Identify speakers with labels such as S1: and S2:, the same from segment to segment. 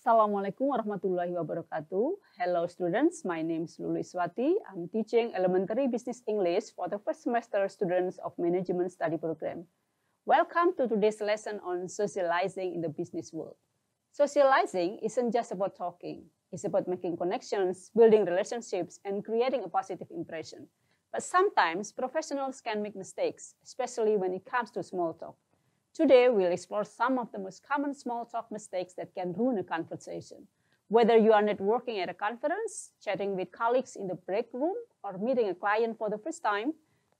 S1: Assalamualaikum warahmatullahi wabarakatuh. Hello students, my name is Iswati. I'm teaching elementary business English for the first semester students of Management study program. Welcome to today's lesson on socializing in the business world. Socializing isn't just about talking. It's about making connections, building relationships, and creating a positive impression. But sometimes professionals can make mistakes, especially when it comes to small talk. Today, we'll explore some of the most common small talk mistakes that can ruin a conversation. Whether you are networking at a conference, chatting with colleagues in the break room, or meeting a client for the first time,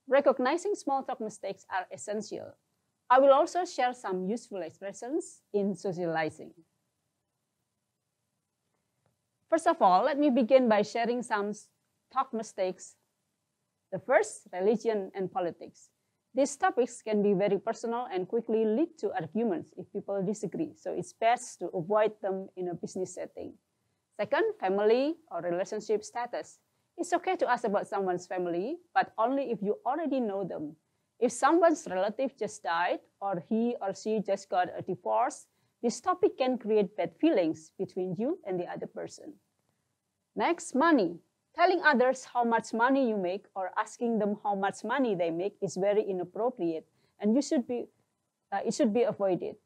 S1: recognizing small talk mistakes are essential. I will also share some useful expressions in socializing. First of all, let me begin by sharing some talk mistakes. The first, religion and politics. These topics can be very personal and quickly lead to arguments if people disagree, so it's best to avoid them in a business setting. Second, family or relationship status. It's okay to ask about someone's family, but only if you already know them. If someone's relative just died or he or she just got a divorce, this topic can create bad feelings between you and the other person. Next, money. Telling others how much money you make or asking them how much money they make is very inappropriate, and it should be avoided.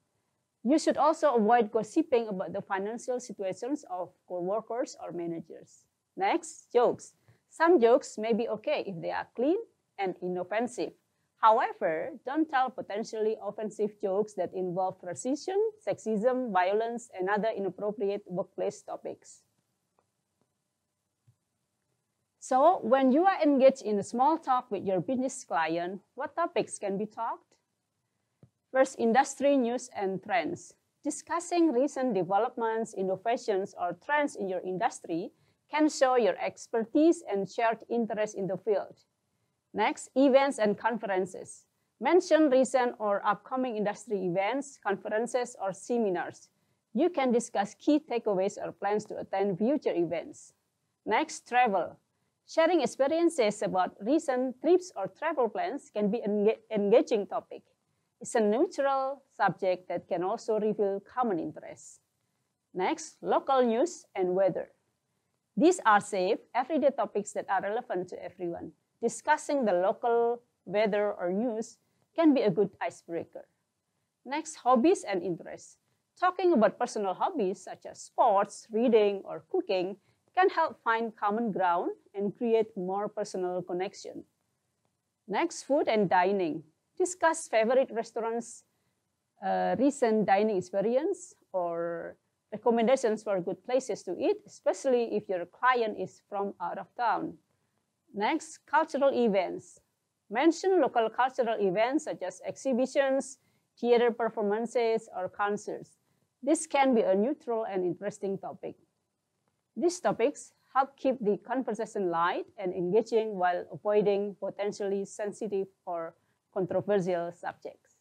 S1: You should also avoid gossiping about the financial situations of co-workers or managers. Next, jokes. Some jokes may be okay if they are clean and inoffensive. However, don't tell potentially offensive jokes that involve racism, sexism, violence, and other inappropriate workplace topics. So, when you are engaged in a small talk with your business client, what topics can be talked? First, industry news and trends. Discussing recent developments, innovations, or trends in your industry can show your expertise and shared interest in the field. Next, events and conferences. Mention recent or upcoming industry events, conferences, or seminars. You can discuss key takeaways or plans to attend future events. Next, travel. Sharing experiences about recent trips or travel plans can be an engaging topic. It's a neutral subject that can also reveal common interests. Next, local news and weather. These are safe, everyday topics that are relevant to everyone. Discussing the local weather or news can be a good icebreaker. Next, hobbies and interests. Talking about personal hobbies such as sports, reading, or cooking can help find common ground and create more personal connection. Next, food and dining. Discuss favorite restaurants, recent dining experience, or recommendations for good places to eat, especially if your client is from out of town. Next, cultural events. Mention local cultural events such as exhibitions, theater performances, or concerts. This can be a neutral and interesting topic. These topics help keep the conversation light and engaging while avoiding potentially sensitive or controversial subjects.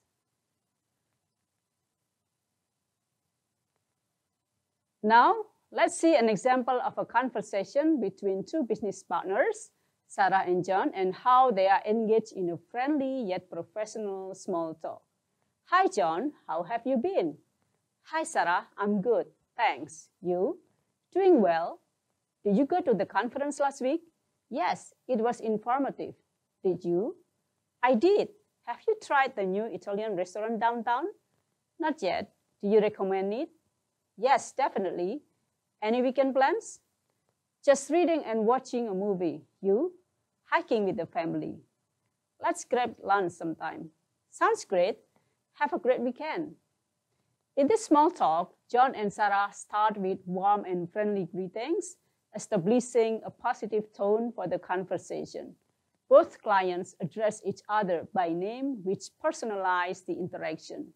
S1: Now, let's see an example of a conversation between two business partners, Sarah and John, and how they are engaged in a friendly yet professional small talk. Hi, John, how have you been? Hi, Sarah, I'm good, thanks. You? Doing well. Did you go to the conference last week? Yes, it was informative. Did you? I did. Have you tried the new Italian restaurant downtown? Not yet. Do you recommend it? Yes, definitely. Any weekend plans? Just reading and watching a movie. You? Hiking with the family. Let's grab lunch sometime. Sounds great. Have a great weekend. In this small talk, John and Sarah start with warm and friendly greetings, establishing a positive tone for the conversation. Both clients address each other by name, which personalize the interaction.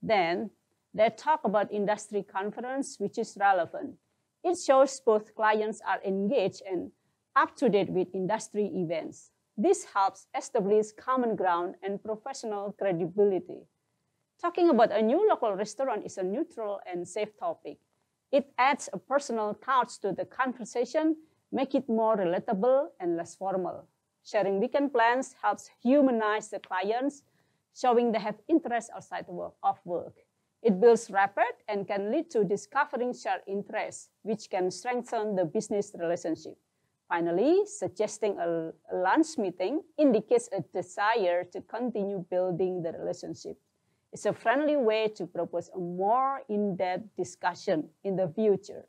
S1: Then, they talk about industry conference, which is relevant. It shows both clients are engaged and up to date with industry events. This helps establish common ground and professional credibility. Talking about a new local restaurant is a neutral and safe topic. It adds a personal touch to the conversation, make it more relatable and less formal. Sharing weekend plans helps humanize the clients, showing they have interest outside of work. It builds rapport and can lead to discovering shared interests, which can strengthen the business relationship. Finally, suggesting a lunch meeting indicates a desire to continue building the relationship. It's a friendly way to propose a more in-depth discussion in the future.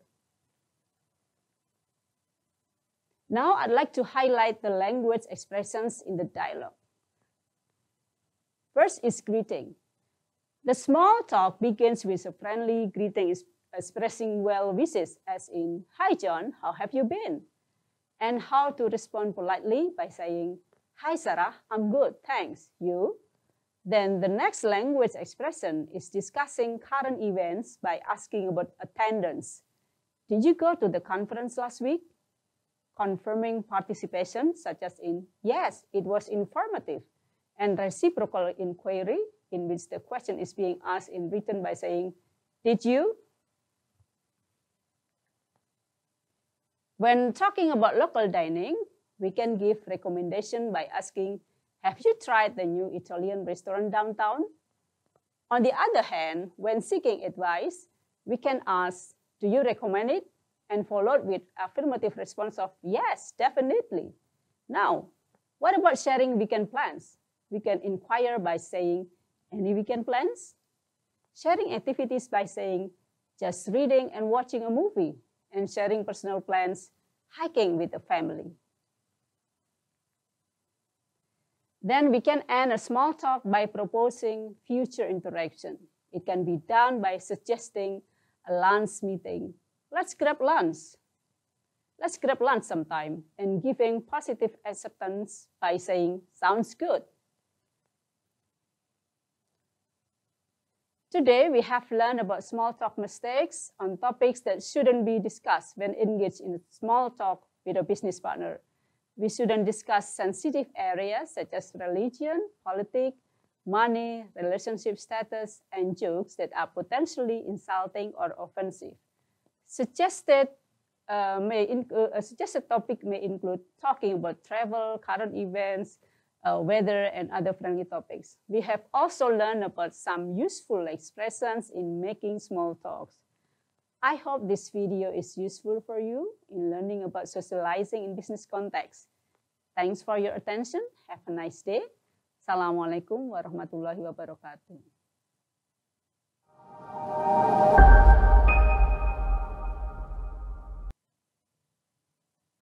S1: Now, I'd like to highlight the language expressions in the dialogue. First is greeting. The small talk begins with a friendly greeting expressing well wishes, as in, "Hi John, how have you been?" And how to respond politely by saying, "Hi Sarah, I'm good, thanks. You?" Then the next language expression is discussing current events by asking about attendance. "Did you go to the conference last week?" Confirming participation, such as in, "Yes, it was informative." And reciprocal inquiry, in which the question is being asked in written by saying, "Did you?" When talking about local dining, we can give recommendation by asking, "Have you tried the new Italian restaurant downtown?" On the other hand, when seeking advice, we can ask, "Do you recommend it?" and followed with affirmative response of, "Yes, definitely." Now, what about sharing weekend plans? We can inquire by saying, "Any weekend plans?" Sharing activities by saying, "Just reading and watching a movie," and sharing personal plans, "Hiking with the family." Then we can end a small talk by proposing future interaction. It can be done by suggesting a lunch meeting. "Let's grab lunch. Let's grab lunch sometime," and giving positive acceptance by saying, "Sounds good." Today, we have learned about small talk mistakes on topics that shouldn't be discussed when engaged in a small talk with a business partner. We shouldn't discuss sensitive areas such as religion, politics, money, relationship status, and jokes that are potentially insulting or offensive. Suggested topic may include talking about travel, current events, weather, and other friendly topics. We have also learned about some useful expressions in making small talks. I hope this video is useful for you in learning about socializing in business context. Thanks for your attention. Have a nice day. Assalamualaikum warahmatullahi wabarakatuh.